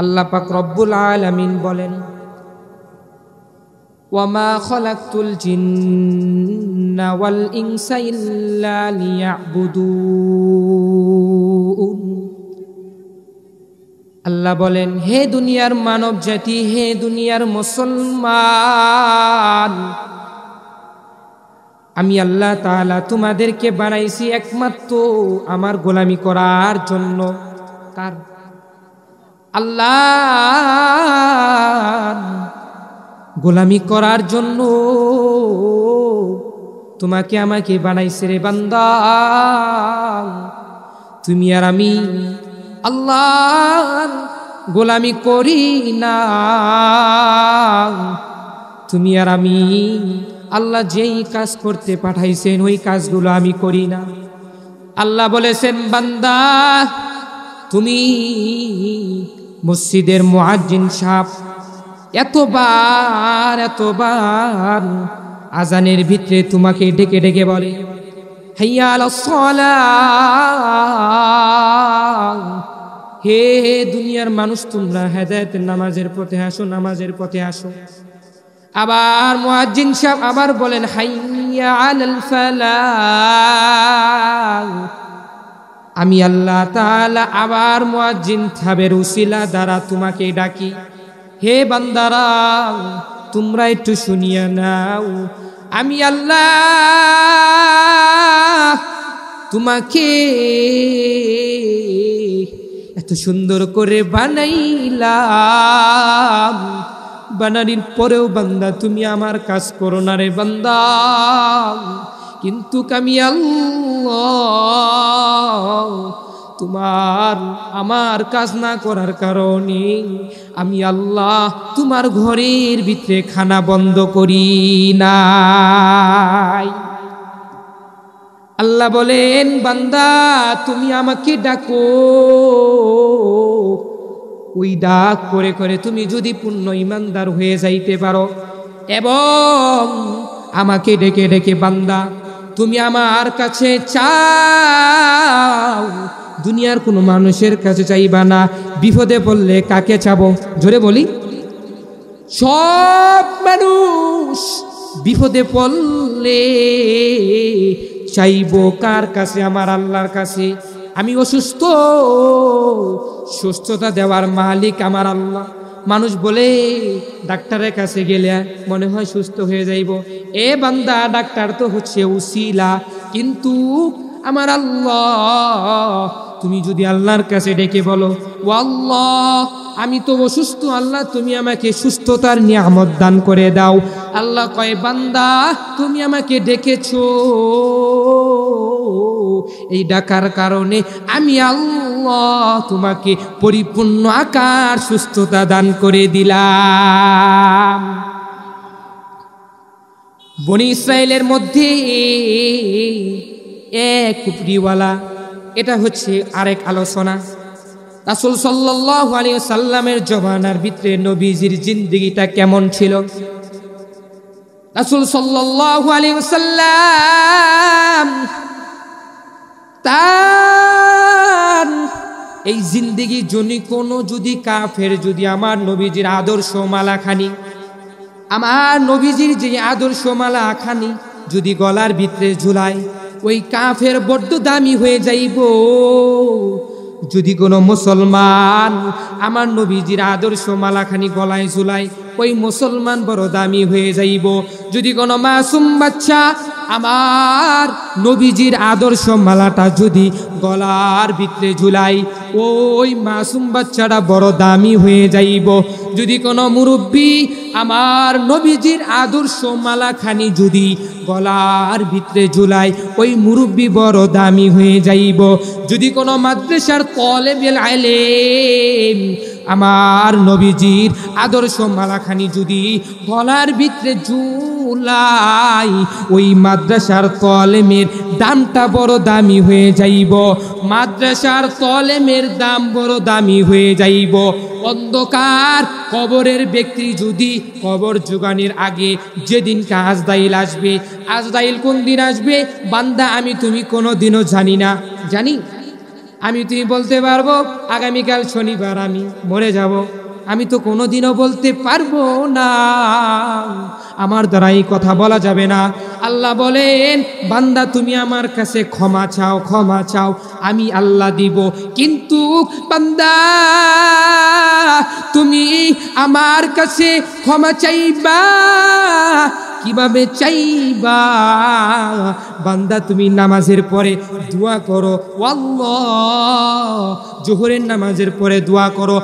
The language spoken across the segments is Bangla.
আল্লাহ পাক রব্বুল আলামিন বলেন, ওয়ামা খালাকতুল জিন্না ওয়াল ইনসা ইল্লা লিয়াবুদুন। আল্লাহ বলেন, হে দুনিয়ার মানব জাতি, হে দুনিয়ার মুসলমান, আমি আল্লাহ তাআলা তোমাদেরকে বানাইছি একমাত্র আমার গোলামি করার জন্য। কার? আল্লাহ গোলামি করার জন্য তোমাকে আমাকে বানাইছে রে বান্দা। তুমি আর আমি আল্লাহর গোলামি করি না, তুমি আর আমি আল্লাহ যেই কাজ করতে পাঠাইছেন ওই কাজগুলো আমি করি না। আল্লাহ বলেছেন, বান্দা তুমি মসজিদের মুয়াজ্জিন সাহেব এতবার আজানের ভিতরে তোমাকে ডেকে ডেকে বলে, হাইয়া আলাস সালাহ, হে দুনিয়ার মানুষ তোমরা হেদায়েতের নামাজের পথে আসো, নামাজের পথে আসো। আবার মুয়াজ্জিন সাহেব আবার বলেন, হাইয়া আলাল ফালাহ। আমি আল্লাহ তাআলা আবার মুয়াজ্জিন সাহেবের উসিলা দ্বারা তোমাকে ডাকি, হে বান্দারা তোমরা একটু শুনিয়া নাও, আমি আল্লাহ তোমাকে এত সুন্দর করে বানাইলাম, বানানির পরেও বান্দা তুমি আমার কাজ করো না রে বান্দা। কিন্তু আমি আল্লাহ তোমার আমার কাজ না করার কারণে আমি আল্লাহ তোমার ঘরের ভিতরে খানা বন্ধ করি নাই। আল্লাহ বলেন, বান্দা তুমি আমাকে ডাকো, ওই ডাক করে করে তুমি যদি পূর্ণ ইমানদার হয়ে যাইতে পারো এবং আমাকে ডেকে ডেকে বান্দা তুমি আমার কাছে চাও, দুনিয়ার কোনো মানুষের কাছে চাইবা না। বিপদে পড়লে কাকে চাবো? জোরে বলি, সব মানুষ বিপদে পড়লে চাইবো কার কাছে? আমার আল্লাহর কাছে। আমি অসুস্থ, সুস্থতা দেওয়ার মালিক আমার আল্লাহ। মানুষ বলে ডাক্তারের কাছে গেলে মনে হয় সুস্থ হয়ে যাইব। এ বান্দা, ডাক্তার তো হচ্ছে উসিলা, কিন্তু আমার আল্লাহ তুমি যদি আল্লাহর কাছে ডেকে বলো, ও আল্লাহ আমি তো অসুস্থ, আল্লাহ তুমি আমাকে সুস্থতার নিয়ামত দান করে দাও। আল্লাহ কয়, বান্দা তুমি আমাকে ডেকেছো, এই ডাকার কারণে আমি আল্লাহ তোমাকে পরিপূর্ণ আকার সুস্থতা দান করে দিলাম। বনি ইসরাইলের মধ্যে এক কুফরিওয়ালা, এটা হচ্ছে আরেক আলোচনা। রাসূল সাল্লাল্লাহু আলাইহি ওয়াসাল্লামের জমানার ভিতরে নবীজির জিন্দেগিটা কেমন ছিল? রাসূল সাল্লাল্লাহু আলাইহি ওয়াসাল্লাম তার এই জিন্দেগি জন্য কোনো যদি কাফের যদি আমার নবীজির আদর্শ মালাখানি, আমার নবীজির যে আদর্শ মালাখানি যদি গলার ভিতরে ঝুলায়, ওই কাফের বড্ড দামি হয়ে যাইব। যদি কোনো মুসলমান আমার নবীজির আদর্শ মালাখানি গলায় ঝুলায়, ওই মুসলমান বড় দামি হয়ে যাইব। যদি কোনো মাসুম বাচ্চা আমার নবীজির আদর্শ মালাটা যদি গলার ভিতরে ঝুলাই, ওই মাসুম বাচ্চাটা বড় দামি হয়ে যাইব। যদি কোনো মুরব্বী আমার নবীজির আদর্শ মালাখানি যদি গলার ভিতরে ঝুলাই, ওই মুরব্বী বড় দামি হয়ে যাইব। যদি কোনো মাদ্রাসার তালেবুল ইলম আমার নবীজির আদর্শ মালাখানি যদি গলার ভিতরে ঝুলাই, ওই মাদ্রাসার তালেমের দামটা বড় দামি হয়ে যাইব। মাদ্রাসার তালেমের দাম বড় দামি হয়ে যাইব। অন্ধকার কবরের ব্যক্তি যদি কবর জোগানের আগে যেদিন আজরাইল আসবে, আজরাইল কোন দিন আসবে বান্দা আমি তুমি কোনোদিনও জানি না। জানি আমি তুমি বলতে পারবো আগামীকাল শনিবার আমি মরে যাব? আমি তো কোনোদিনও বলতে পারবো না, আমার দ্বারা এই কথা বলা যাবে না। আল্লাহ বলেন, বান্দা তুমি আমার কাছে ক্ষমা চাও, ক্ষমা চাও, আমি আল্লাহ দিব। কিন্তু বান্দা তুমি আমার কাছে ক্ষমা চাইবা কিভাবে চাইবা? বান্দা তুমি নামাজের পরে দোয়া করো, আল্লাহ জোহরের নামাজের পরে দোয়া করো,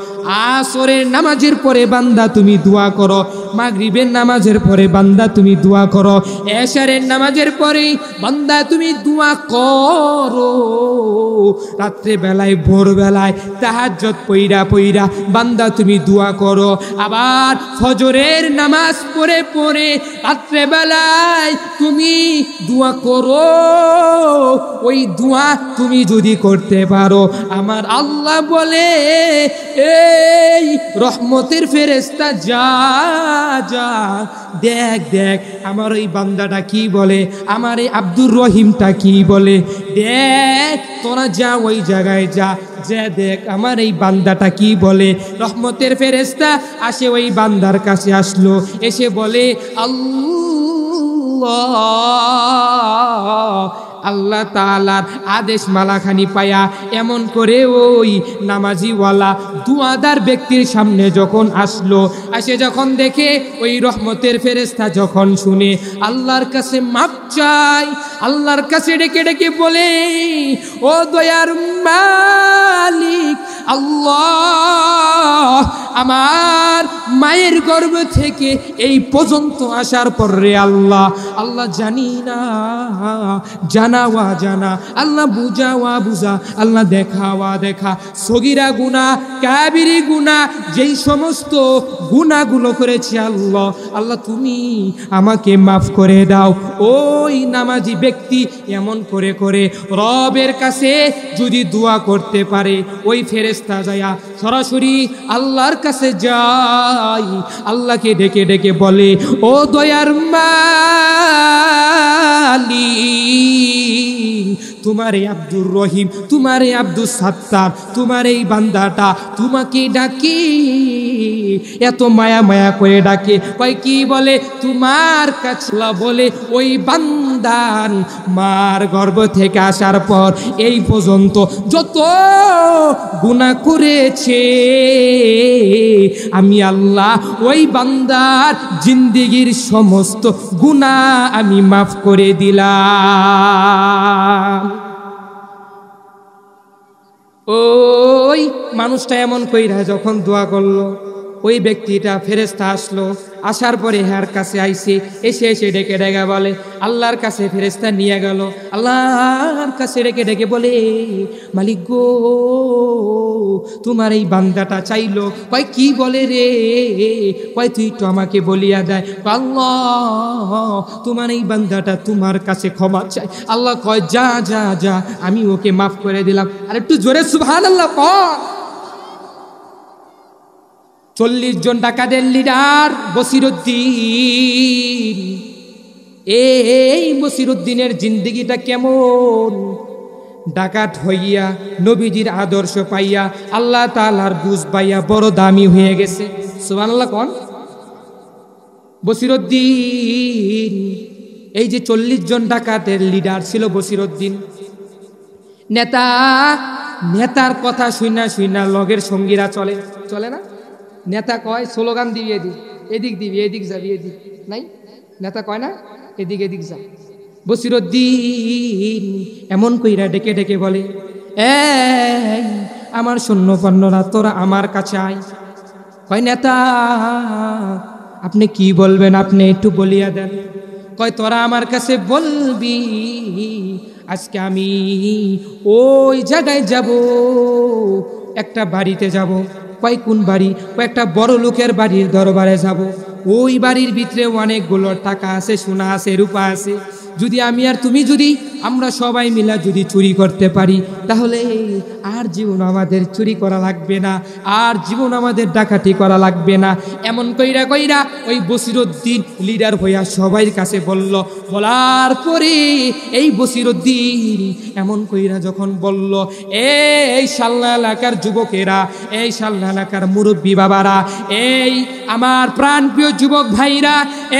আসরের নামাজের পরে বান্দা তুমি দোয়া করো, মাগরিবের নামাজের পরে বান্দা তুমি দোয়া করো, এশারের নামাজের পরে বান্দা তুমি দোয়া করো, রাত্রে বেলায় ভোরবেলায় তাহাজ্জুদ পইরা পইরা বান্দা তুমি দোয়া করো, আবার ফজরের নামাজ পড়ে পড়ে রাত্রে বেলায় তুমি দোয়া করো। ওই দোয়া তুমি যদি করতে পারো, আমার আল্লাহ বলে এই রহমতের ফেরেশতা যা যা দেখ দেখ আমার ওই বান্দাটা কি বলে, আমার এই আব্দুর রহিমটা কি বলে, দেখ তোরা যা ওই জায়গায় যা, যা দেখ আমার এই বান্দাটা কি বলে। রহমতের ফেরেশতা আসে ওই বান্দার কাছে, আসলো, এসে বলে আল্লাহ তাআলার আদেশ মালাখানি পায়া এমন করে ওই নামাজিওয়ালা দুয়াদার ব্যক্তির সামনে যখন আসলো, আসে যখন দেখে ওই রহমতের ফেরেশতা যখন শুনে আল্লাহর কাছে মাপ চাই, আল্লাহর কাছে ডেকে ডেকে বলে, ও দয়ার মালিক আল্লাহ, আমার মায়ের গর্ভ থেকে এই পর্যন্ত আসার পর রে আল্লাহ, আল্লাহ জানি না, জানাওয়া জানা, আল্লাহ বুঝাওয়া বুঝা, আল্লাহ দেখাওয়া দেখা, সগীরা গুনাহ কাবিরি গুনাহ যেই সমস্ত গুনাহগুলো করেছি আল্লাহ, আল্লাহ তুমি আমাকে মাফ করে দাও। ওই নামাজি ব্যক্তি এমন করে করে রবের কাছে যদি দোয়া করতে পারে, ওই ফেরেশতা যায়া সরাসরি আল্লাহর কাছে যাই, আল্লাহকে ডেকে ডেকে বলে, ও দয়ার মালিক, তোমার এই আব্দুর রহিম, তোমার এই আব্দুল সাত্তার, তোমার এই বান্দাটা তোমাকে ডাকে, এত মায়া মায়া করে ডাকে, কয় কি বলে, তোমার কাছে বলে ওই বান্দার মার গর্ভ থেকে আসার পর এই পর্যন্ত যত গুনাহ করেছে আমি আল্লাহ ওই বান্দার জিন্দেগির সমস্ত গুনাহ আমি মাফ করে দিলাম। ওই মানুষটা এমন কইরা যখন দোয়া করলো, ওই ব্যক্তিটা ফেরেশতা আসলো, আসার পরে হার কাছে আইছে, এসে এসে ডেকে ডেকে বলে, আল্লাহর কাছে ফেরেশতা নিয়ে গেল, আল্লাহর কাছে ডেকে ডেকে বলে, মালিক গো, তোমার এই বান্দাটা চাইলো, কয় কি বলে রে, কয় তুই তো আমাকে বলিয়া দেয়, আল্লাহ তোমার এই বান্দাটা তোমার কাছে ক্ষমা চাই। আল্লাহ কয় যা যা যা, আমি ওকে মাফ করে দিলাম। আর একটু জোরে সুবহানাল্লাহ পড়। 40 জন ডাকাতের লিডার বসিরউদ্দিন, এই বসিরউদ্দিনের জিন্দেগিটা কেমন, ডাকাত হইয়া নবীজির আদর্শ পাইয়া আল্লাহ তাআলার বুঝ পাইয়া বড় দামি হয়ে গেছে। সুবহানাল্লাহ কোন বসিরউদ্দিন, এই যে 40 জন ডাকাতের লিডার ছিল বসিরউদ্দিন, নেতা, নেতার কথা শুইনা শুইনা লগের সঙ্গীরা চলে, চলে না, নেতা কয় স্লোগান দিবি, এদিক এদিক দিবি, এদিক যাবি, এদিক নাই, নেতা কয় না এদিক এদিক যা। বসিরউদ্দিন এমন কইরা ডেকে ডেকে বলে, এই আমার সৈন্যপন্নরা তোরা আমার কাছে আয়। কয় নেতা আপনি কি বলবেন, আপনি একটু বলিয়া দেন। কয় তোরা আমার কাছে বলবি, আজকে আমি ওই জায়গায় যাব, একটা বাড়িতে যাব। কয় কোন বাড়ি? কয়েকটা বড় লোকের বাড়ির দরবারে যাব। ওই বাড়ির ভিতরে অনেকগুলো টাকা আছে, সোনা আছে, রূপা আছে। যদি আমি আর তুমি যদি আমরা সবাই মিলে যদি চুরি করতে পারি, তাহলে আর জীবন আমাদের চুরি করা লাগবে না, আর জীবন আমাদের ডাকাতি করা লাগবে না। এমন কইরা কইরা ওই বসিরউদ্দিন লিডার হইয়া সবাই কাছে বলল। বলার পরে এই বসিরউদ্দিন এমন কইরা যখন বলল, এই শালনা এলাকার যুবকেরা, এই শালনা এলাকার মুরব্বী বাবারা, এই আমার প্রাণপ্রিয় যুবক ভাইরা,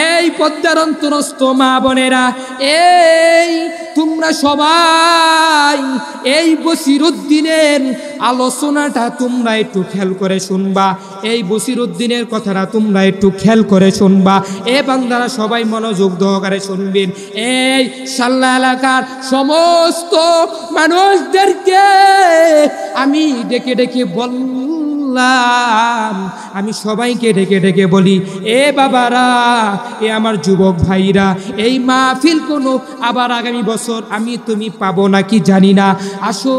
এই পদ্মার অন্তরস্থ মা বোনেরা, এই তোমরা সবাই এই বসিরউদ্দিনের আলোচনাটা তোমরা একটু খেয়াল করে শুনবা, এই বসিরউদ্দিনের কথাটা তোমরা একটু খেয়াল করে শুনবা। এ বান্দারা সবাই মনোযোগ সহকারে শুনবেন। এই শালনা এলাকার সমস্ত মানুষদেরকে আমি ডেকে ডেকে বললাম, আমি সবাইকে ডেকে ডেকে বলি, এ বাবারা, এ আমার যুবক ভাইরা, এই মাহফিল কোনো আবার আগামী বছর আমি তুমি পাবো নাকি জানি না, আসো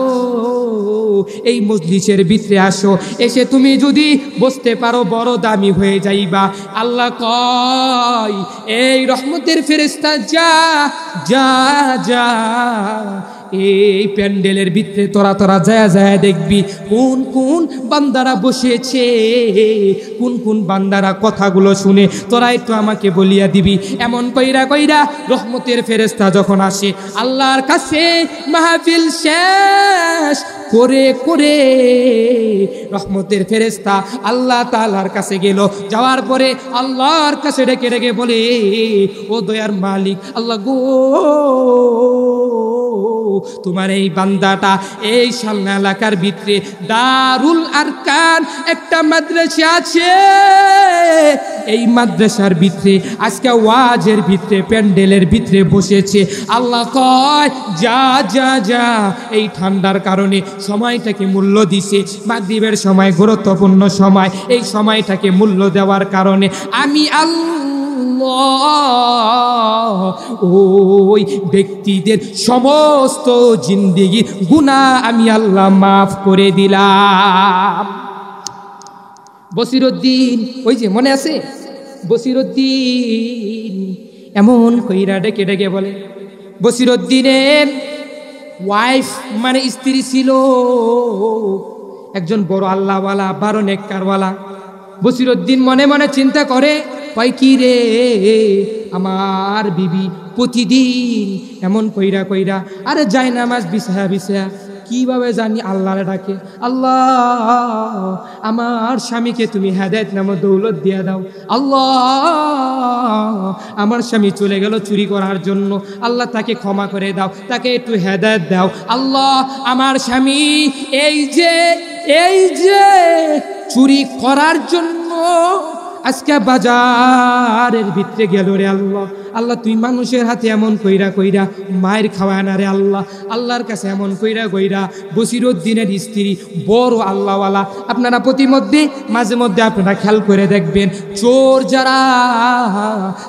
এই মজলিসের ভিতরে আসো, এসে তুমি যদি বসতে পারো বড় দামি হয়ে যাইবা। আল্লাহ কয়, এই রহমতের ফেরেশতা যা যা যা এই প্যান্ডেলের ভিতরে তোরা তোরা যায় যায় দেখবি কোন কোন বান্দারা বসেছে, কোন কোন বান্দারা কথাগুলো শুনে, তোরা একটু আমাকে বলিয়া দিবি। এমন কইরা কইরা রহমতের ফেরেশতা যখন আসে আল্লাহর কাছে মাহফিল শেষ করে করে রহমতের ফেরেশতা আল্লাহ তাআলার কাছে গেল। যাওয়ার পরে আল্লাহর কাছে ডেকে ডেকে বলে, ও দয়ার মালিক আল্লাহ গো, তোমার এই বান্দাটা এই শালনা এলাকার ভিতরে দারুল আরকান একটা মাদ্রাসা আছে, এই মাদ্রাসার ভিতরে আজকে ওয়াজের ভিতরে প্যান্ডেলের ভিতরে বসেছে। আল্লাহ কয়, যা যা যা, এই ঠান্ডার কারণে সময়টাকে মূল্য দিছে, মাগরিবের সময় গুরুত্বপূর্ণ সময়, এই সময়টাকে মূল্য দেওয়ার কারণে আমি ওই ব্যক্তিদের সমস্ত জিন্দেগির গুনাহ আমি আল্লাহ মাফ করে দিলাম। বসিরউদ্দিন, ওই যে মনে আছে বসিরউদ্দিন এমন কইরা ডেকে ডেকে বলে, বসিরউদ্দিনের ওয়াইফ মানে স্ত্রী ছিল একজন বড় আল্লাহওয়ালা, বড় নেককারওয়ালা। বসিরউদ্দিন মনে মনে চিন্তা করে, কয় কি রে, আমার বিবি প্রতিদিন এমন কইরা কইরা আরে যায় নামাজ বিছায়া বিছায়া কিভাবে জানি আল্লাহরে ডাকে, আল্লাহ আমার স্বামীকে তুমি হেদায়েত নামক দৌলত দিয়া দাও, আল্লাহ আমার স্বামী চলে গেল চুরি করার জন্য, আল্লাহ তাকে ক্ষমা করে দাও, তাকে একটু হেদায়েত দাও, আল্লাহ আমার স্বামী এই যে চুরি করার জন্য আজকে বাজারের ভিতরে গেল রে আল্লাহ, আল্লাহ তুই মানুষের হাতে এমন কইরা কইরা মায়ের খাওয়ায় না রে আল্লাহ, আল্লাহর কাছে এমন কইরা কইরা বসিরউদ্দিনের স্ত্রী বড় আল্লাহওয়ালা। আপনারা প্রতিমধ্যে মাঝে মধ্যে আপনারা খেয়াল করে দেখবেন, চোর যারা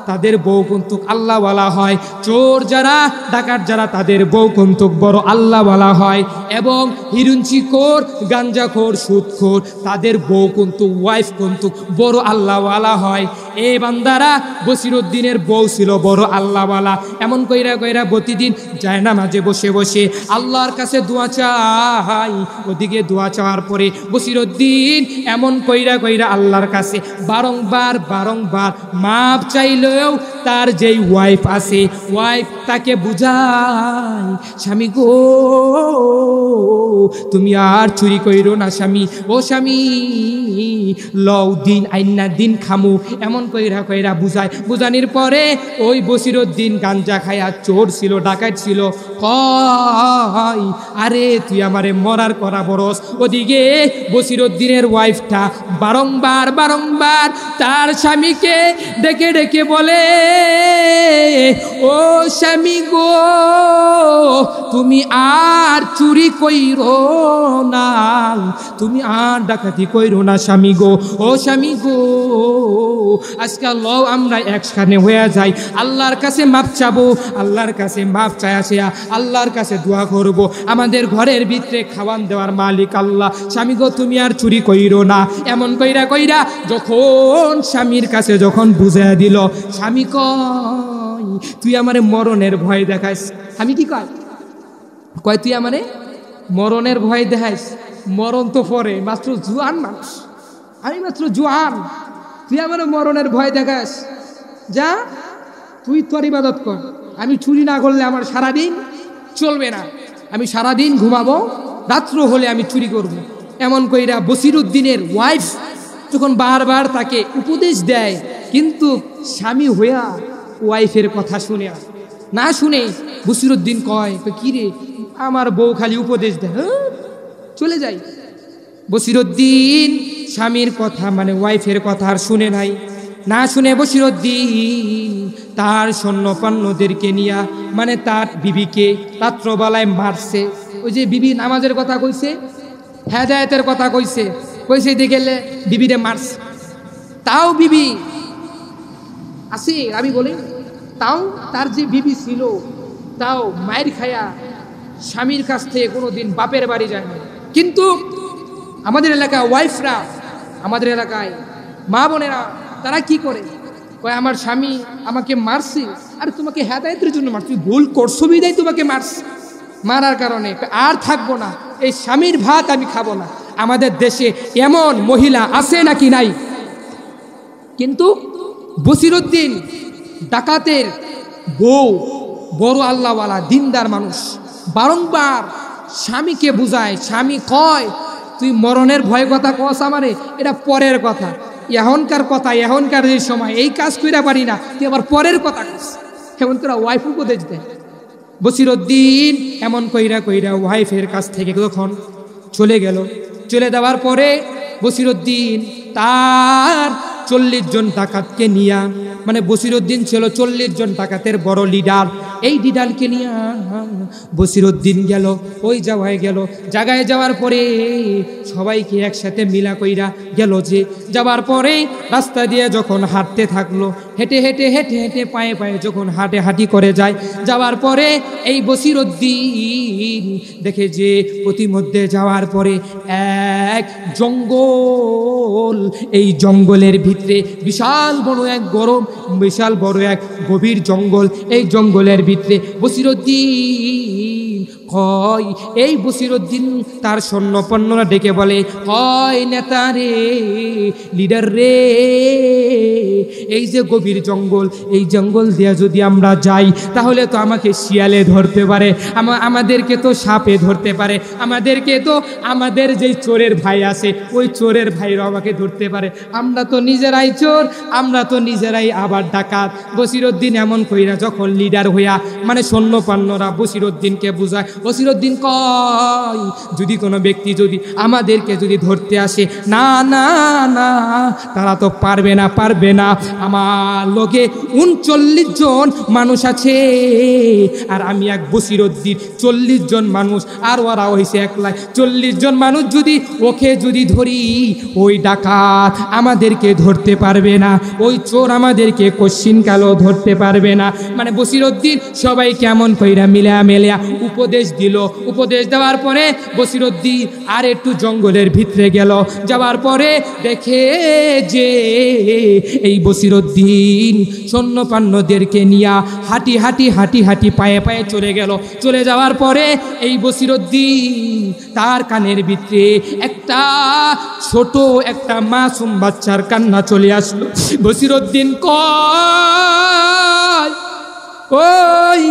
তাদের বউ কিন্তু আল্লাহওয়ালা হয়, চোর যারা ডাকাত যারা তাদের বউ কিন্তু বড় আল্লাহওয়ালা হয়, এবং হিরুঞ্চিখোর গাঞ্জাখোর সুদখোর তাদের বউ কিন্তু ওয়াইফ কিন্তু বড় আল্লাহওয়ালা হয়। এই বান্দারা বসিরউদ্দিনের বউ ছিল বড় আল্লাহওয়ালা। এমন কইরা কইরা প্রতিদিন যায় না মাঝে বসে বসে আল্লাহর কাছে দোয়া চাই। ওদিকে দোয়া চাওয়ার পরে বসিরউদ্দিন এমন কইরা কইরা আল্লাহর কাছে বারংবার বারংবার মাপ চাইলেও তার যেই ওয়াইফ আছে ওয়াইফ তাকে বুঝায়, স্বামী গো তুমি আর চুরি কইরো না স্বামী, ও স্বামী লও দিন আইনা দিন খামু, এমন কইরা কইরা বুঝায়। বুঝানির পরে ওই বসিরউদ্দিন গাঞ্জা খায়া চোর ছিল, ডাকাত ছিল, কয় আরে তুই আমারে মরার করা বরস। ওদিকে বসিরউদ্দিনের ওয়াইফটা বারংবার বারংবার তার স্বামীকে ডেকে ডেকে বলে, ও স্বামী গো তুমি আর চুরি কইরো না, তুমি আর ডাকাতি কইরো না স্বামী গো, ও স্বামী গো আজকাল লও আমরা একখানে হয়ে যাই, আল্লাহর কাছে মাপ চাবো, আল্লাহর কাছে মাপ চাই আসে, আল্লাহর কাছে দোয়া করব। আমাদের ঘরের ভিতরে খাওয়ান দেওয়ার মালিক আল্লাহ। স্বামী গো তুমি আর চুরি কইরো না। এমন কইরা কইরা যখন স্বামীর কাছে যখন বুঝাইয়া দিল, স্বামী কয় তুই আমারে মরণের ভয় দেখাইস। আমি কি কয় কয় তুই আমারে মরণের ভয় দেখাইস। মরণ তো পরে, মাত্র জুয়ান মানুষ, আমি মাত্র জুয়ান, তুই আমার মরণের ভয় দেখাস। যা তুই তোর ইবাদত কর, আমি চুরি না করলে আমার সারাদিন চলবে না, আমি সারাদিন ঘুমাবো, রাত্র হলে আমি চুরি করব। এমন কইরা বসিরউদ্দিনের ওয়াইফ যখন বারবার তাকে উপদেশ দেয়, কিন্তু স্বামী হইয়া ওয়াইফের কথা শুনে না শুনে বসিরউদ্দিন কয় কি রে আমার বউ খালি উপদেশ দেয়, চলে যাই। বসিরউদ্দিন স্বামীর কথা মানে ওয়াইফের কথা আর শুনে নাই। না শুনে বসিরউদ্দিন তার সৈন্যপান্নদেরকে নিয়া মানে তার বিবিকে রাত্রবেলায় মারছে। ওই যে বিবি নামাজের কথা কইছে, হেদায়েতের কথা কইছে, কইছে দেখলে বিবিরে মারছে। তাও বিবি আছে, আমি বলি তাও তার যে বিবি ছিল তাও মায়ের খায়া স্বামীর কাছ থেকে কোনোদিন বাপের বাড়ি যায় না। কিন্তু আমাদের এলাকায় ওয়াইফরা, আমাদের এলাকায় মা বোনেরা তারা কি করে, কয় আমার স্বামী আমাকে মারছে, আর তোমাকে হেদায়েতের জন্য মারছে, তুই ভুল করছো বিদায় তোমাকে মারছে, মারার কারণে আর থাকবো না, এই স্বামীর ভাত আমি খাবো না। আমাদের দেশে এমন মহিলা আছে নাকি নাই? কিন্তু বসিরউদ্দিন ডাকাতের বউ বড় আল্লাহওয়ালা দিনদার মানুষ, বারংবার স্বামীকে বুঝায়। স্বামী কয় তুই মরণের ভয় কথা কস আমারে, এটা পরের কথা, এখনকার কথা, এখনকার এই সময় এই কাজ কইরা পারি না, তুই আবার পরের কথা কস। এমন করে ওয়াইফ উপদেশ দেয়। বসিরউদ্দিন এমন কইরা কইরা ওয়াইফের কাছ থেকে যখন চলে গেল, চলে যাওয়ার পরে বসিরউদ্দিন তার 40 জন ডাকাতকে নিয়া, মানে বসিরউদ্দিন ছিল 40 জন ডাকাতের বড় লিডার, এই লিডারকে নিয়ে বসিরউদ্দিন গেল, ওই জায়গায় গেল। জায়গায় যাওয়ার পরে সবাইকে একসাথে মিলা কইরা গেল। যে যাওয়ার পরে রাস্তা দিয়ে যখন হাঁটতে থাকলো, হেঁটে হেঁটে হেঁটে হেঁটে পায়ে পায়ে যখন হাঁটে হাঁটি করে যায়, যাওয়ার পরে এই বসিরউদ্দিন দেখে যে প্রতিমধ্যে যাওয়ার পরে এক জঙ্গল, এই জঙ্গলের ভিতরে বিশাল বড় এক বিশাল বড় এক গভীর জঙ্গল। এই জঙ্গলের ভিতরে বসিরউদ্দিন কয়, এই বসিরউদ্দিন তার সৈন্যপন্নরা ডেকে বলে, হয় নেতা রে, লিডার রে, এই যে গভীর জঙ্গল, এই জঙ্গল দিয়ে যদি আমরা যাই তাহলে তো আমাকে শিয়ালে ধরতে পারে, আমাদেরকে তো সাপে ধরতে পারে, আমাদেরকে তো আমাদের যেই চোরের ভাই আছে ওই চোরের ভাইরা আমাকে ধরতে পারে, আমরা তো নিজেরাই চোর, আমরা তো নিজেরাই আবার ডাকাত। বসিরউদ্দিন এমন কইরা যখন লিডার হইয়া মানে সৈন্যপান্নরা বসিরউদ্দিনকে বুঝায়, বসিরউদ্দিন কয় যদি কোনো ব্যক্তি যদি আমাদেরকে যদি ধরতে আসে, না না না তারা তো পারবে না, পারবে না, আমার লোকে 39 জন মানুষ আছে আর আমি এক বসিরউদ্দিন, 40 জন মানুষ, আর ওরা হয়েছে একলা, 40 জন মানুষ যদি ওকে যদি ধরি, ওই ডাকাত আমাদেরকে ধরতে পারবে না, ওই চোর আমাদেরকে কশ্চিন কালো ধরতে পারবে না। মানে বসিরউদ্দিন সবাই কেমন কইরা মিলিয়া উপদেশ দিল। উপদেশ দেওয়ার পরে বসিরউদ্দিন আর একটু জঙ্গলের ভিতরে গেল। যাওয়ার পরে দেখে যে এই বসিরউদ্দিন সৈন্যপান্নদেরকে নিয়া হাঁটি হাঁটি হাঁটি হাঁটি পায়ে পায়ে চলে গেল। চলে যাওয়ার পরে এই বসিরউদ্দিন তার কানের ভিতরে একটা ছোট একটা মাসুম বাচ্চার কান্না চলে আসলো। বসিরউদ্দিন কয়, ওই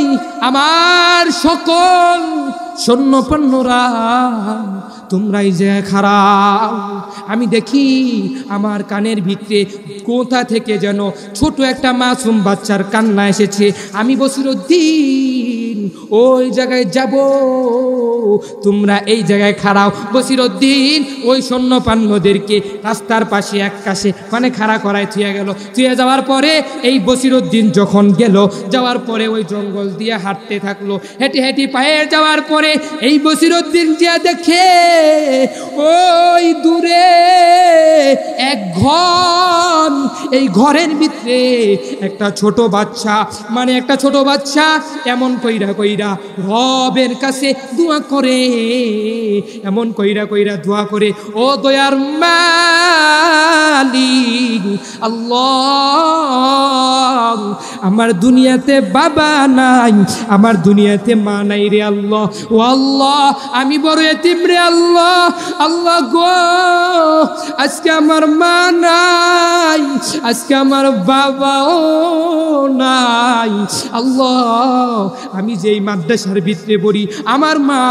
আমার সকল সৈন্যপন্নরা তোমরাই যে খারাপ, আমি দেখি আমার কানের ভিতরে কোথা থেকে যেন ছোট একটা মাসুম বাচ্চার কান্না এসেছে। আমি বসিরউদ্দিন ওই জায়গায় যাব, তোমরা এই জায়গায় খাড়াও। বসিরউদ্দিন ওই সৈন্যপান্নদেরকে রাস্তার পাশে এক কাছে মানে খাড়া করায় থুয়ে গেল। থুয়ে যাওয়ার পরে এই বসিরউদ্দিন যখন গেল, যাওয়ার পরে ওই জঙ্গল দিয়ে হাঁটতে থাকলো। হেঁটে হেঁটে পায়ে যাওয়ার পরে এই বসিরউদ্দিন যে দেখে ওই দূরে এক ঘন এই ঘরের ভিতরে একটা ছোট বাচ্চা, মানে একটা ছোট বাচ্চা এমন কইরা কইরা রবের কাছে দোয়া করে, এমন কইরা কইরা দোয়া করে, ও দয়ার মালিক আল্লাহ, আমার দুনিয়াতে বাবা নাই, আমার দুনিয়াতে মা নাই রে আল্লাহ, ও আল্লাহ আমি বড় এতিম রে আল্লাহ, আল্লাহ গো আজকে আমার মা নাই, আজকে আমার বাবাও নাই, আল্লাহ আমি যেই মাদ্রাসার ভিতরে পড়ি আমার মা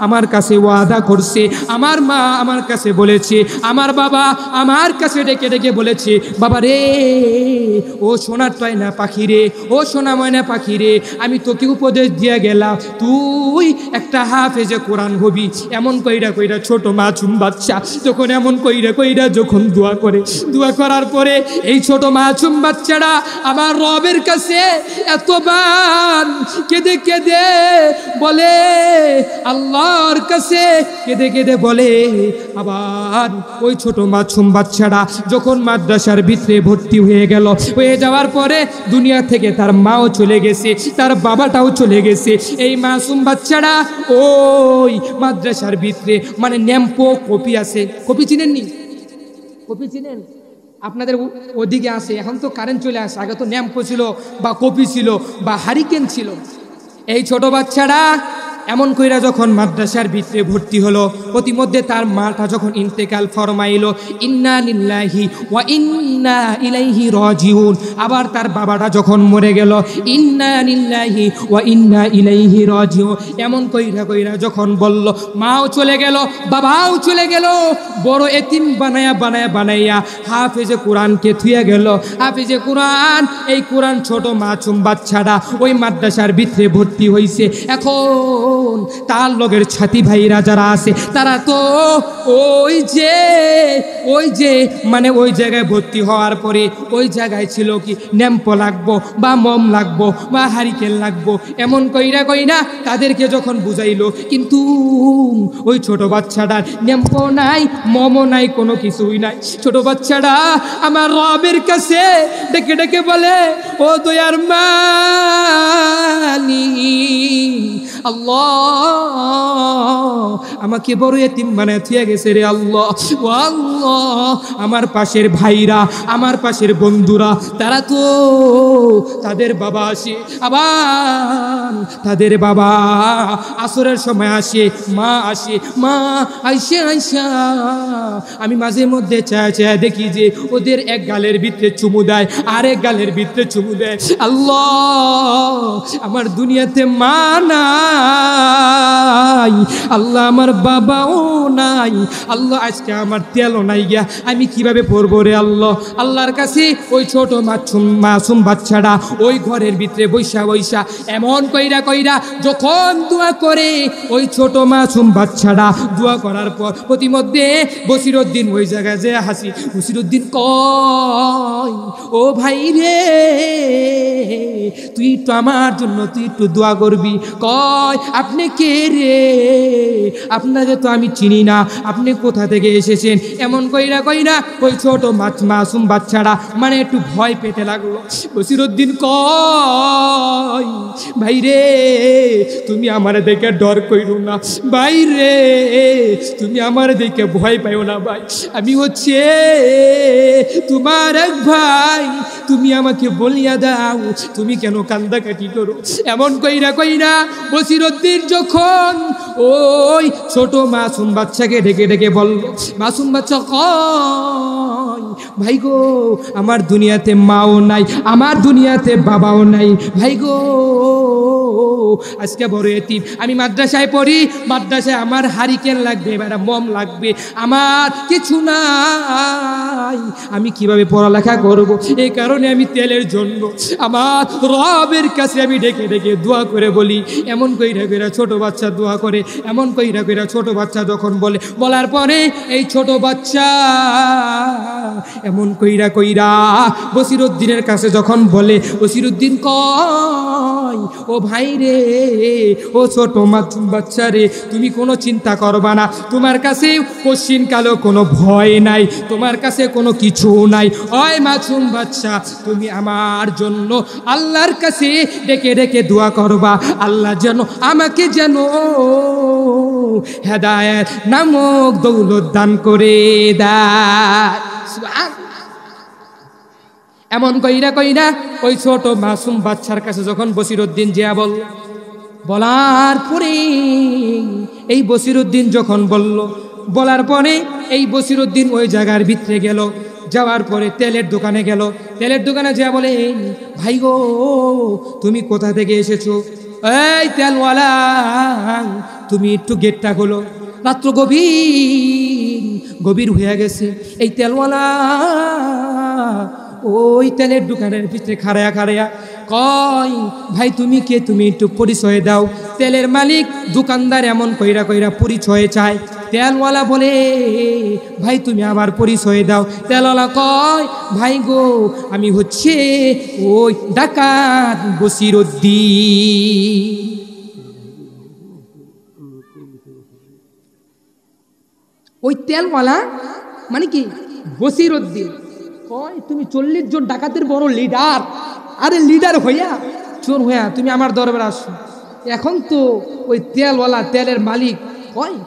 আমার কাছে ওয়াদা করছে, আমার মা আমার কাছে বলেছে, আমার বাবা আমার কাছে ডেকে ডেকে বলেছে, বাবা রে ও সোনার টয়না পাখি রে, ও সোনা ময়না পাখি রে, আমি তোকে উপদেশ দিয়ে গেলাম তুই একটা হাফেজে কোরআন হবি। এমন কইরা কইরা ছোট মাসুম বাচ্চা যখন এমন কইরা কইরা যখন দোয়া করে, দোয়া করার পরে এই ছোট মাসুম বাচ্চারা আমার রবের কাছে এতবার কেঁদে কেঁদে বলে, আল্লাহর কাছে কেঁদে কেঁদে বলে, আবার ওই ছোট মাসুম বাচ্চারা যখন মাদ্রাসার ভিতরে ভর্তি হয়ে গেল, হয়ে যাওয়ার পরে দুনিয়া থেকে তার মাও চলে গেছে, তার বাবাটাও চলে গেছে, এই মাসুম বাচ্চারা ওই মাদ্রাসার ভিতরে মানে ন্যাম্পো কপি আছে, কপি চিনেননি? কপি চিনেন? আপনাদের ওদিকে আছে, এখন তো কারেন্ট চলে আসে, আগে তো ন্যাম্পো ছিল বা কপি ছিল বা হারিকেন ছিল। এই ছোট বাচ্চারা এমন কইরা যখন মাদ্রাসার ভিতরে ভর্তি হলো, প্রতিমধ্যে তার মাটা যখন ইন্তেকাল ফরমাইল, ইন্না লিল্লাহি ওয়া ইন্না ইলাইহি রাজিউন, আবার তার বাবাটা যখন মরে গেল, ইন্না লিল্লাহি ওয়া ইন্না ইলাইহি রাজিউন, এমন কইরা কইরা যখন বলল, মাও চলে গেল বাবাও চলে গেল, বড় এতিম বানায়া বানায়া বানাইয়া হাফেজে কোরআনকে থুয়ে গেল। হাফেজে কোরআন, এই কোরআন ছোট মাসুম বাচ্চাটা ওই মাদ্রাসার ভিতরে ভর্তি হইছে। এখন তার লগের ছাতি ভাইরা যারা আছে তারা তো ওই যে মানে ওই জায়গায় ভর্তি হওয়ার পরে ওই জায়গায় ছিল কি ন্যাম্পো লাগবো বা মম লাগবো বা হারিকেন লাগবো, এমন কইরা কইরা তাদেরকে যখন বুঝাইলো, কিন্তু ওই ছোট বাচ্চাটার ন্যাম্পো নাই, মমও নাই, কোনো কিছুই নাই। ছোট বাচ্চাটা আমার রবের কাছে ডেকে ডেকে বলে, ও দয়ার মালিক আল্লাহ, আমাকে বড় এতিম বানায় থিয়া গেছে রে আল্লাহ, ও আল্লাহ আমার পাশের ভাইরা, আমার পাশের বন্ধুরা, তারা তো তাদের বাবা আসে, আবার তাদের বাবা আসরের সময় আসে, মা আসে, মা আইসা আইসা আমি মাঝে মধ্যে চায়া চায়া দেখি যে ওদের এক গালের ভিতরে চুমু দেয়, আরেক গালের ভিতরে চুমু দেয়। আল্লাহ আমার দুনিয়াতে মা নাই, আল্লাহ আমার বাবাও নাই, আল্লাহ আজকে আমার তেলও নাই গিয়া আমি কিভাবে পড়বো রে আল্লাহ। আল্লাহর কাছে ওই ছোট মাসুম বাচ্চাটা ওই ঘরের ভিতরে বৈশা বৈশা এমন কইরা কইরা যখন দোয়া করে, ওই ছোট মাসুম বাচ্চাটা দোয়া করার পর প্রতিমধ্যে বসিরউদ্দিন ওই জায়গায় যে হাসি, বসিরউদ্দিন কয়, ও ভাই রে তুই একটু আমার জন্য তুই একটু দোয়া করবি। কয়, আপনি কে রে? আপনাকে তো আমি চিনি না, আপনি কোথা থেকে এসেছেন? এমন কইরা কইরা ওই ছোট মাসুম বাচ্চারা মানে একটু ভয় পেতে লাগলো। বসিরউদ্দিন কয়, ভাই রে তুমি আমার দেখে ডর কইরো না, ভাই রে তুমি আমার দেখে ভয় পাইও না ভাই, আমি হচ্ছে তোমার এক ভাই, তুমি আমাকে বলিয়া দাও, তুমি কেন কান্দাকাটি করো? এমন কইরা কইরা বসিরউদ্দিন যখন ওই ছোট মাসুম বাচ্চাকে ডেকে ডেকে বলল, মাসুম বাচ্চা কয়, ভাই গো আমার দুনিয়াতে মাও নাই, আমার দুনিয়াতে বাবাও নাই, ভাই গো আজকে বড় এতিম, আমি মাদ্রাসায় পড়ি, মাদ্রাসায় আমার হারিকেন লাগবে, এবার মম লাগবে, আমার কিছু নাই, আমি কিভাবে পড়ালেখা করব? এই কারণে আমি তেলের জন্য আমার রবের কাছে আমি ডেকে ডেকে দোয়া করে বলি। এমন কইরা কইরা ছোট বাচ্চা দোয়া করে, এমন কইরা কইরা ছোট বাচ্চা যখন বলে, বলার পরে এই ছোট বাচ্চা এমন কইরা কইরা বসিরউদ্দিনের কাছে যখন বলে, বসিরউদ্দিন কয়, ও ভাই রে, ও ছোট মাসুম বাচ্চা রে, তুমি কোনো চিন্তা করবা না, তোমার কাছে কশিন কালো কোনো ভয় নাই, তোমার কাছে কোনো কিছু নাই। ওই মাসুম বাচ্চা, তুমি আমার জন্য আল্লাহর কাছে ডেকে ডেকে দোয়া করবা, আল্লাহ যেন আমাকে যেন হেদায়েত নামক দৌলত দান করে দেয়। এমন কইরা কইরা ওই ছোট মাসুম বাচ্চার কাছে যখন বসিরউদ্দিন জিয়া বলার পরে, এই বসিরউদ্দিন যখন বলার পরে এই বসিরউদ্দিন ওই জায়গার ভিতরে গেল। যাওয়ার পরে তেলের দোকানে গেল। তেলের দোকানে যা বলে, ভাই গো, তুমি কোথা থেকে এসেছো? এই তেলওয়ালা, তুমি একটু গেটটা খোলো, রাত্র গভীর হয়ে গেছে। এই তেলওয়ালা ওই তেলের দোকানের ভিতরে খাড়ায়া কয়, ভাই তুমি কে, তুমি একটু পরিচয় দাও। তেলের মালিক দোকানদার এমন কইরা কইরা পরিচয় চায়। তেলওয়ালা বলে, ভাই তুমি আবার পরিচয় দাও। তেলওয়ালা কয়, ভাই গো, আমি হচ্ছে ওই ডাকাত বসিরউদ্দিন। ওই তেলওয়ালা মানে কি? বসিরউদ্দিন কয়, তুমি 40 জন ডাকাতের বড় লিডার। আরে লিডার হইয়া, চোর হইয়া তুমি আমার দরবারে আসো? এখন তো ওই তেলওয়ালা, তেলের মালিক কয়,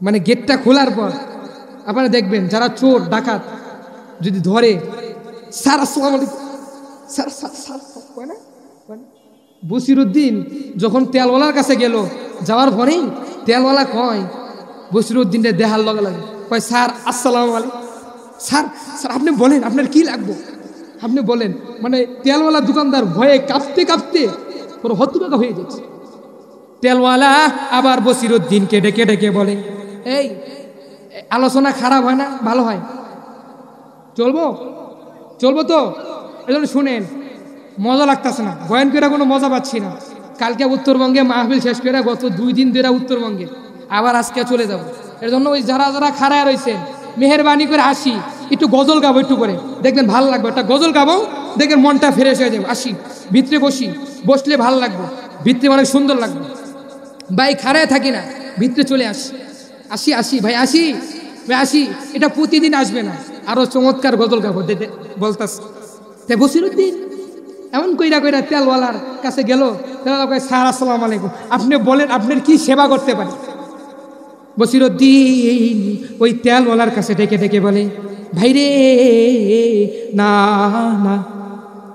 মানে গেটটা খোলার পর আপনারা দেখবেন যারা চোর ডাকাত যদি ধরে, স্যার আসসালামু আলাইকুম, স্যার স্যার কয় না? বসিরউদ্দিন যখন তেলওয়ালার কাছে গেল, যাওয়ার পরেই তেলওয়ালা কয় বসিরউদ্দিনের দেহার লগে লাগে, কয়, স্যার আসসালামু আলাইকুম। স্যার স্যার আপনি বলেন আপনার কি লাগবে, আপনি বলেন। মানে তেলওয়ালা দোকানদার ভয়ে কাঁপতে কাঁপতে পুরো হতবাক হয়ে যাচ্ছে। তেলওয়ালা আবার বসিরউদ্দিনকে ডেকে ডেকে বলে, এই আলোচনা খারাপ হয় না, ভালো হয়, চলবো তো? এজন্য শুনেন, মজা লাগতেছে না, বয়ান করে কোনো মজা পাচ্ছি না। কালকে উত্তরবঙ্গে মাহফিল শেষ করে গত 2 দিন ধরে উত্তরবঙ্গে, আবার আজকে চলে যাব। এর জন্য ওই যারা যারা খাড়ায় রয়েছেন, মেহেরবানি করে আসি, একটু গজল গাবো, একটু করে দেখবেন ভাল লাগবে। একটা গজল গাবো, দেখবেন মনটা ফ্রেশ হয়ে যাবে। আসি ভিতরে বসলে ভাল লাগবে, ভিতরে অনেক সুন্দর লাগবে। ভাই খাড়ায় থাকি না, ভিতরে চলে আসি ভাই, আসি। এটা প্রতিদিন আসবে না, আরো চমৎকার গজল গাবো বলতাস। তাই বসিরউদ্দিন এমন কইরা তেলওয়ালার কাছে গেল। তেলওয়ালা কয়, স্যার আসসালামু আলাইকুম, আপনি বলেন আপনার কি সেবা করতে পারি? বসিরউদ্দিন ওই তেলওয়ালার কাছে ডেকে ডেকে বলে, ভাই রে, না না,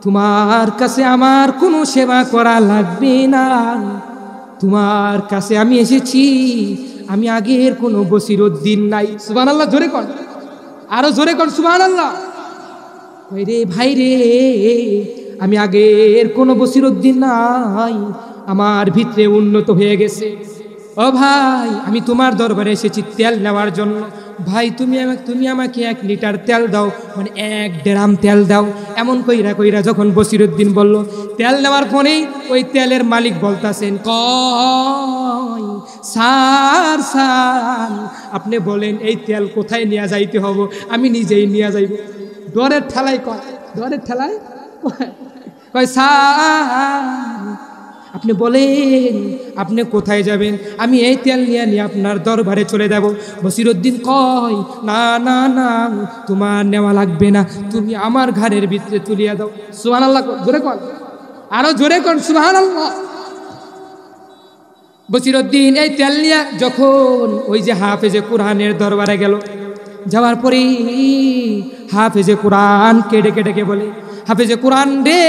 তোমার কাছে আমার কোনো সেবা করা লাগবে না, তোমার কাছে আমি এসেছি, আমি আগের কোনো বসিরউদ্দিন নাই। সুবহানাল্লাহ, জোরে কর, আরো জোরে কর সুবহানাল্লাহ। কই রে ভাই রে, আমি আগের কোনো বসিরউদ্দিন নাই, আমার ভিতরে উন্নত হয়ে গেছে। ও ভাই, আমি তোমার দরবারে এসেছি তেল নেওয়ার জন্য। ভাই তুমি আমাকে 1 লিটার তেল দাও, মানে 1 ড্রাম তেল দাও। এমন কইরা যখন বসিরউদ্দিন বলল, তেল নেওয়ার পরেই ওই তেলের মালিক বলতাছেন, কয়, স্যার আপনি বলেন এই তেল কোথায় নিয়ে যাইতে হবে, আমি নিজেই নিয়ে যাইব। ডরের ঠেলায় কয়, স্যার আপনি বলেন আপনি কোথায় যাবেন, আমি এই তেল নিয়ে আপনার দরবারে চলে যাব। বসিরউদ্দিন কয়, না না না, তোমার নেওয়া লাগবে না, তুমি আমার ঘরের ভিতরে তুলিয়া দাও। সুবহানাল্লাহ, জোরে কর, আরো জোরে কর সুবহানাল্লাহ। বসিরউদ্দিন এই তেল নিয়ে যখন ওই যে হাফেজে কোরআনের দরবারে গেল, যাওয়ার পরে হাফেজে কোরআন ডেকে ডেকে বলে, হাফেজে কোরআন রে,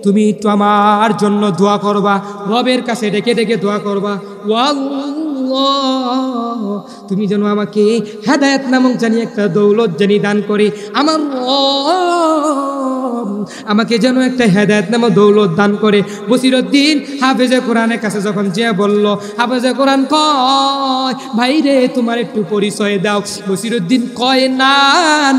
তুমি একটু আমার জন্য দোয়া করবা, রবের কাছে ডেকে ডেকে দোয়া করবা, আল্লাহ তুমি যেন আমাকে হেদায়েত নামক জানি একটা দৌলত জানি দান করে, আমার আমাকে যেন একটা হেদায়েত নামক দৌলত দান করে। বসিরউদ্দিন হাফেজে কোরআনের কাছে যখন যে বলল, হাফেজে কোরআন কয় ভাই রে তোমার একটু পরিচয় দাও। বসিরউদ্দিন কয় না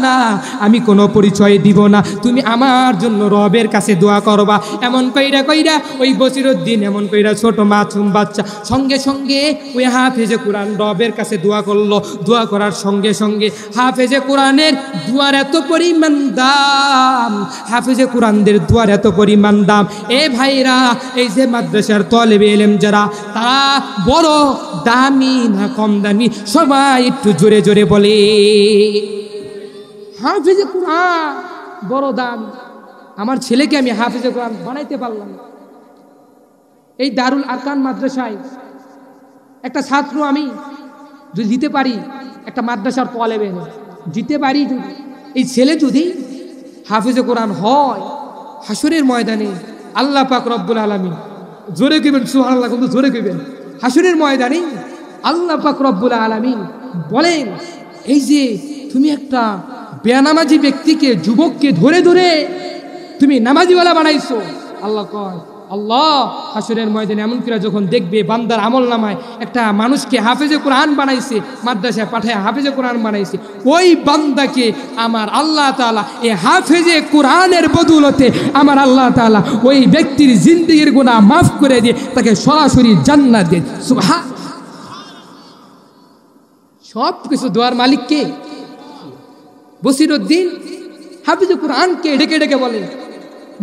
না আমি কোনো পরিচয় দিব না, তুমি আমার জন্য রবের কাছে দোয়া করবা। এমন কইরা কইরা ওই বসিরউদ্দিন এমন কইরা ছোট মাসুম বাচ্চা সঙ্গে সঙ্গে ওই হাফেজে কোরআন রবের কাছে দোয়া করলো। দোয়া করার সঙ্গে সঙ্গে হাফেজে কোরআনের দোয়ার এত পরিমাণ দাম, হাফেজে কোরআনদের দোয়ার এত পরিমাণ দাম। এ ভাইরা এই যে মাদ্রাসার তালেবে ইলম যারা, তারা বড় দামি না কম দামি? সবাই একটু জোরে জোরে বলে হাফেজে কোরআন বড় দাম। আমার ছেলেকে আমি হাফেজে কোরআন বানাইতে পারলাম। এই দারুল আরকান মাদ্রাসায় একটা ছাত্র আমি যদি দিতে পারি, একটা মাদ্রাসার তালেবে দিতে পারি, যদি এই ছেলে যদি হাফেজে কোরআন হয়, হাসরের ময়দানে আল্লাহ পাক রব্বুল আলামিন, জোরে কইবেন সুবহানাল্লাহ, কিন্তু জোরে কইবেন, হাসরের ময়দানে আল্লাহ পাক রব্বুল আলামিন বলেন এই যে তুমি একটা বেনামাজি ব্যক্তিকে, যুবককে ধরে ধরে তুমি নামাজিওয়ালা বানাইছো। আল্লাহ কয়, আল্লাহ হাসরের ময়দানে এমন করে যখন দেখবে বান্দার আমল নামায় একটা মানুষকে হাফেজে কোরআন বানাইছে, মাদ্রাসায় পাঠায় হাফেজে কোরআন বানাইছে, ওই বান্দাকে আমার আল্লাহ তাআলা এই হাফেজে কোরআনের বদৌলতে আমার আল্লাহ তাআলা ওই ব্যক্তির জিন্দেগির গুনাহ মাফ করে দিয়ে তাকে সরাসরি জান্নাত দেন। সুবহান। সব কিছু দোয়ার মালিক কে? বসিরউদ্দিন হাফেজে কোরআনকে ডেকে ডেকে বলে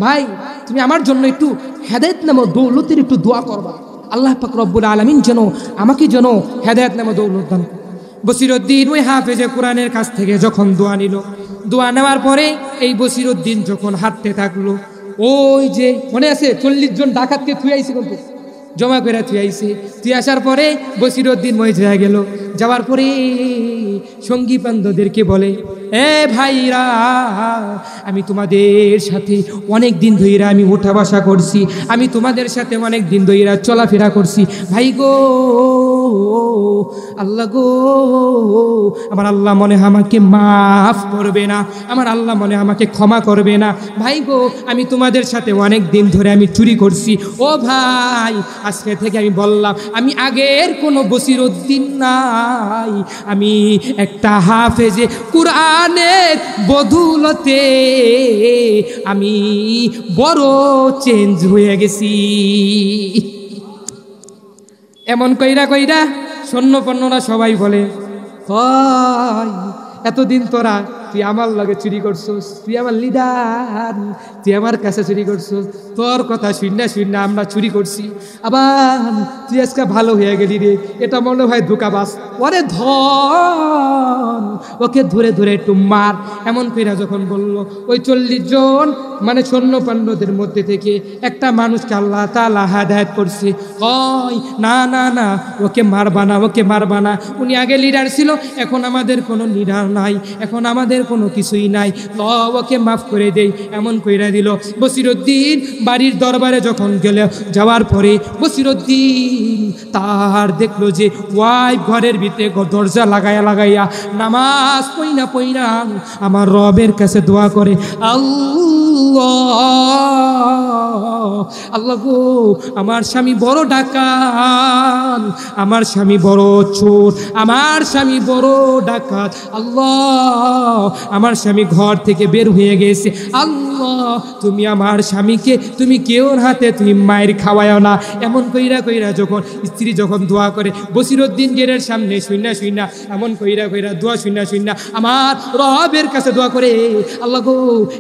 ভাই তুমি আমার জন্য একটু হেদায়েত নামক দৌলতের একটু দোয়া করবা, আল্লাহ পাক রব্বুল আলামিন যেন আমাকে যেন হেদায়েত নামক দৌলত দান। বসিরউদ্দিন ওই হাফেজে কোরআনের কাছ থেকে যখন দোয়া নিল, দোয়া নেওয়ার পরে এই বসিরউদ্দিন যখন হাঁটতে থাকলো, ওই যে মনে আছে 40 জন ডাকাতকে থুই আইছে, কিন্তু জমা করে থুই আইছে। তুই আসার পরে বসিরউদ্দিন মই হয়ে গেল। যাওয়ার পরে সঙ্গী বান্ধবদেরকে বলে, এ ভাইরা আমি তোমাদের সাথে অনেক দিন ধইরা আমি ওঠা বসা করছি, আমি তোমাদের সাথে অনেক দিন ধইরা চলাফেরা করছি। ভাই গো, আল্লাহ গো, আমার আল্লাহ মনে হয় আমাকে মাফ করবে না, আমার আল্লাহ মনে হয় আমাকে ক্ষমা করবে না। ভাই গো, আমি তোমাদের সাথে অনেক দিন ধরে আমি চুরি করছি। ও ভাই, আজকে থেকে আমি বললাম আমি আগের কোনো বসিরউদ্দিন নাই, আমি একটা হাফেজে কোরআনের বদৌলতে আমি বড় চেঞ্জ হয়ে গেছি। এমন কইরা কইরা সৈন্যপন্নরা সবাই বলে, এতদিন তোরা তুই আমার লগে চুরি করছস, তুই আমার লিডার, তুই আমার কাছে চুরি করছস, তোর কথা শুননা শুননা আমরা চুরি করছি, আবার তুই আজকে ভালো হয়ে গেলি রে, এটা মনে হয় ধোঁকাবাজ, ওরে ধর ওকে ধরে ধরে একটু মার। এমন কইরা যখন বলল, ওই 40 জন মানে সৈন্য পাণ্ডবদের মধ্যে থেকে একটা মানুষকে আল্লাহ তাআলা হেদায়েত করছে। কয় না না না, ওকে মারবা না, ওকে মারবা না, উনি আগে লিডার ছিল, এখন আমাদের কোনো লিডার নাই, এখন আমাদের কোনো কিছুই নাই, ওকে মাফ করে দেই। এমন কইরা দিল। বসিরউদ্দিন বাড়ির দরবারে যখন গেল, যাওয়ার পরে বসিরউদ্দিন তার দেখলো যে ওয়াইফ ঘরের ভিতরে দরজা লাগাইয়া লাগাইয়া নামাজ পইনা পইনা আমার রবের কাছে দোয়া করে, আল্লাহ গো, আমার স্বামী বড় ডাকাত, আমার স্বামী বড় চোর, আমার স্বামী বড় ডাকাত, আল্লাহ আমার স্বামী ঘর থেকে বের হয়ে গেছে, আল্লাহ তুমি আমার স্বামীকে তুমি কেউর হাতে তুমি মায়ের খাওয়ায়ও না। এমন কইরা কইরা যখন স্ত্রী যখন দোয়া করে, বসিরউদ্দিন গেটের সামনে শুইনা শুইনা এমন কইরা কইরা দোয়া শুইনা শুইনা আমার রবের কাছে দোয়া করে, আল্লাহ গো,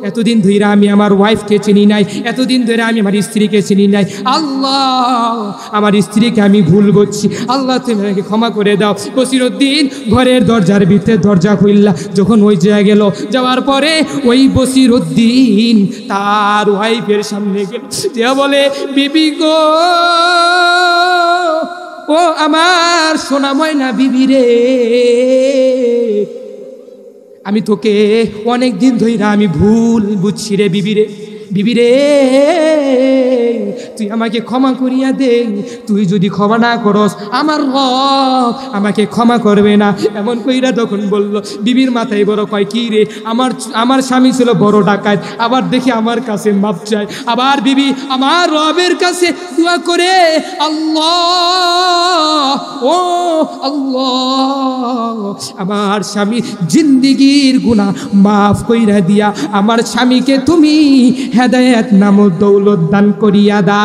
এতদিন ধইরা আমি আমার ওয়াইফকে চিনি নাই, এতদিন ধরে আমি আমার স্ত্রীকে চিনি নাই, আল্লাহ আমার স্ত্রীকে আমি ভুল করছি, আল্লাহ তুমি আমাকে ক্ষমা করে দাও। বসিরউদ্দিন ঘরের দরজার ভিতরে দরজা খুললা যখন ওই জায়গায় গেল, যাওয়ার পরে ওই বসিরউদ্দিন তার ওয়াইফের সামনে গেল, যে বলে, বিবি গো, ও আমার সোনা ময়না বিবি রে, আমি তোকে অনেক দিন ধইরা আমি ভুল বুঝছি রে বিবি রে, বিবি রে তুই আমাকে ক্ষমা করিয়া দে, তুই যদি ক্ষমা না করস আমার রব আমাকে ক্ষমা করবে না। এমন কইরা তখন বলল, বিবির মাথায় বড় কয় কি রে, আমার স্বামী ছিল বড় ডাকাত, আবার দেখি আমার কাছে মাপ চায়। আবার বিবি আমার রবের কাছে দোয়া করে, আল্লাহ ও আল্লাহ আমার স্বামী জিন্দিগির গুনাহ মাফ কইরা দিয়া আমার স্বামীকে তুমি হেদায়েত নামক দৌলত দান করিয়া দাও।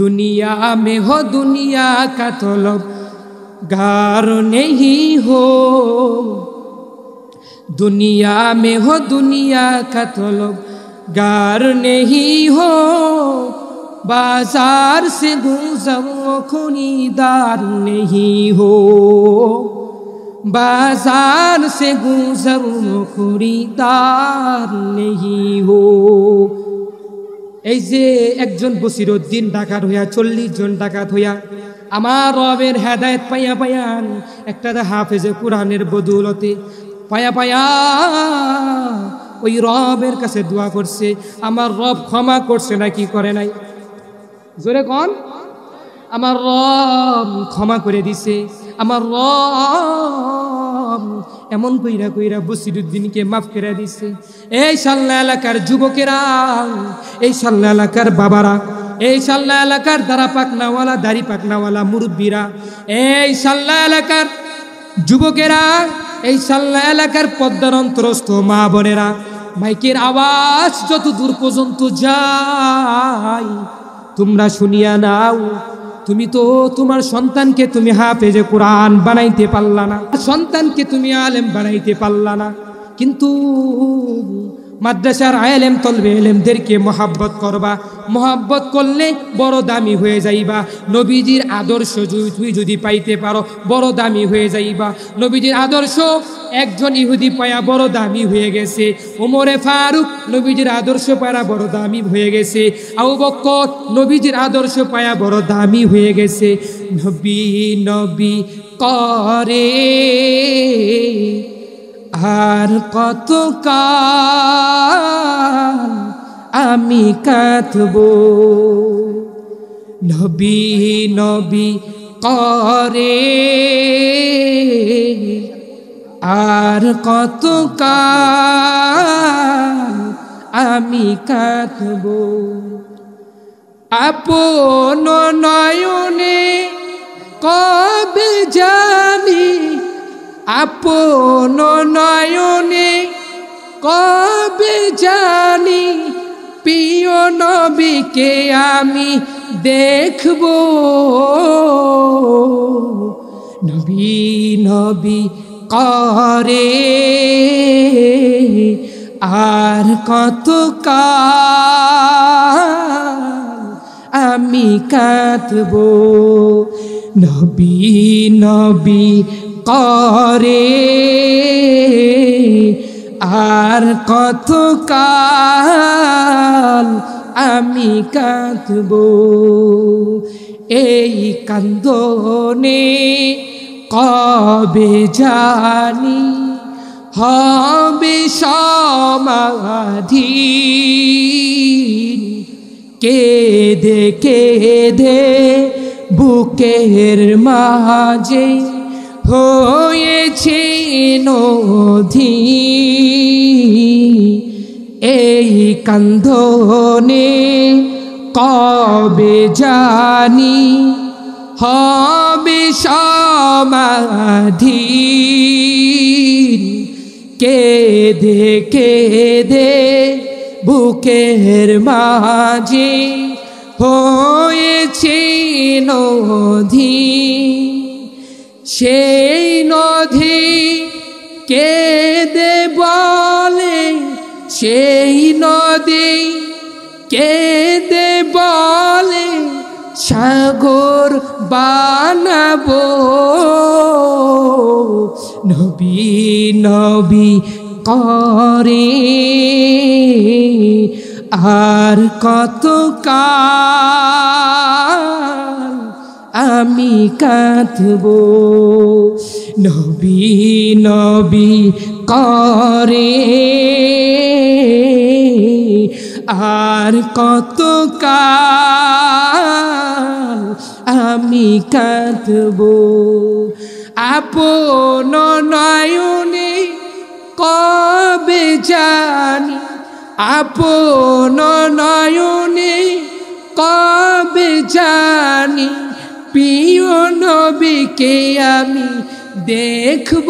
दुनिया में हो दुनिया का तलब गार नहीं हो, दुनिया में हो दुनिया का तलब गार नहीं हो, बाजार से गुजर खरीदार नहीं हो, बाजार से गुजर खरीदार नहीं हो। এই যে একজন বসিরউদ্দিন ডাকাত হইয়া 40 জন ডাকাত হইয়া আমার রবের হেদায়েত পাইয়া পাইয়ান একটা হাফেজে কোরআনের বদৌলতে পাইয়া পাইয়া ওই রবের কাছে দোয়া করছে। আমার রব ক্ষমা করছে না কি করে নাই? জোরে কোন? আমার রব ক্ষমা করে দিছে। আমার রব এমন কইরা কইরা বসিরউদ্দিনকে মাফ করে দিছে। এই সাল্লা এলাকার যুবকেরা, এই সাল্লা এলাকার বাবারা, এই সাল্লা এলাকার দাড়ি পাকনাওয়ালা মুরব্বীরা, এই সাল্লা এলাকার যুবকেরা, এই সাল্লা এলাকার পদ্মার অন্তরস্থ মা বোনেরা, মাইকের আওয়াজ যত দূর পর্যন্ত যায় তোমরা শুনিয়া নাও। তুমি তো তোমার সন্তানকে তুমি হাফেজে কোরআন বানাইতে পারলা না, সন্তানকে তুমি আলেম বানাইতে পারলা না, কিন্তু মাদ্রাসার আলেম তলবে এলেমদেরকে মহাব্বত করবা। মহাব্বত করলে বড় দামি হয়ে যাইবা। নবীজির আদর্শ তুই যদি পাইতে পারো বড় দামি হয়ে যাইবা। নবীজির আদর্শ একজন ইহুদি পায়া বড় দামি হয়ে গেছে। ওমরে ফারুক নবীজির আদর্শ পায়া বড় দামি হয়ে গেছে। আবু বকর নবীজির আদর্শ পায়া বড় দামি হয়ে গেছে। নবী নবী করে আর কত কাল আমি কাঁদব, নবী নবী করে আর কত কাল আমি কাঁদব। আপন নয়নে কবে জানি, আপন নয়নে কবে জানি প্রিয় নবীকে আমি দেখব। নবী নবী করে আর কত কাল আমি কাঁদব, নবী নবী করে আর কত কাল আমি কাঁদব। এই কান্দনে কবে জানি হবে সমাধি, কেঁদে কেঁদে বুকের মাঝে হয়েছে নদী। এই কান্দনে কবে জানি হবে সমাধি, কেঁদে কেঁদে বুকের মাঝে হয়েছে নদী। সেই নদী কেঁদে বলে, সেই নদী কেঁদে বলে সাগর বানাবো। নবী নবী করে আর কত কাল আমি কাঁদব, নবী নবী করে আর কত কাল আমি কাঁদবো আপন নয়নে কবে জানি আপন নয়নে কবে জানি প্রিয় নবীকে আমি দেখব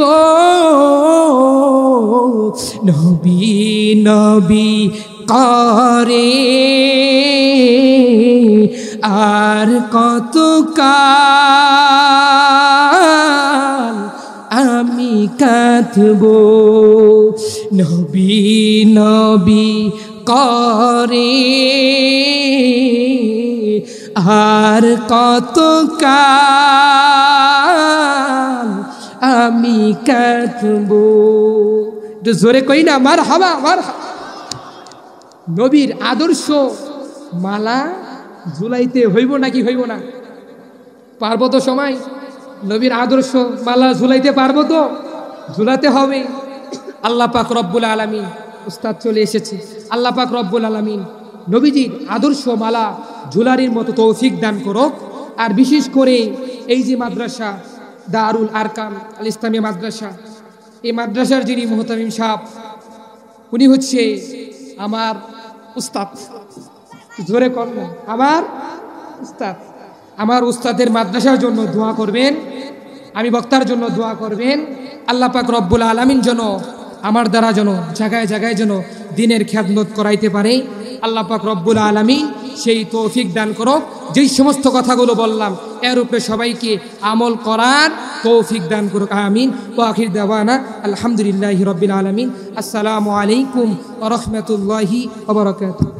নবী নবী করে আর কত কাল আমি কাঁদব নবী নবী করে আর কত কাল আমি কাঁদব জোরে কই না মারহাবা মারহাবা নবীর আদর্শ মালা ঝুলাইতে হইব নাকি হইব না পারবো তো সময় নবীর আদর্শ মালা ঝুলাইতে পারবো তো ঝুলাতে হবে আল্লাহ পাক রব্বুল আলামিন উস্তাদ চলে এসেছে আল্লাহ পাক রব্বুল আলামিন নবীজির আদর্শ মালা ঝুলারির মতো তৌফিক দান করুক আর বিশেষ করে এই যে মাদ্রাসা দারুল আরকাম আল ইসলামী মাদ্রাসা এই মাদ্রাসার যিনি মুহতামিম সাহেব উনি হচ্ছে আমার উস্তাদ জোরে কর না আমার উস্তাদের মাদ্রাসার জন্য দোয়া করবেন আমি বক্তার জন্য দোয়া করবেন আল্লাহ পাক রব্বুল আলামিন যেন আমার দ্বারা যেন জায়গায় জায়গায় যেন দিনের খিদমত করাইতে পারে আল্লাহ পাক রব্বুল আলামিন সেই তৌফিক দান করো যেই সমস্ত কথাগুলো বললাম এর উপরে সবাইকে আমল করার তৌফিক দান করুক আমিন ওয়া আখির দাওয়ানা আলহামদুলিল্লাহি রাব্বিল আলামিন আসসালামু আলাইকুম ওয়া রাহমাতুল্লাহি ওয়া বারাকাতুহু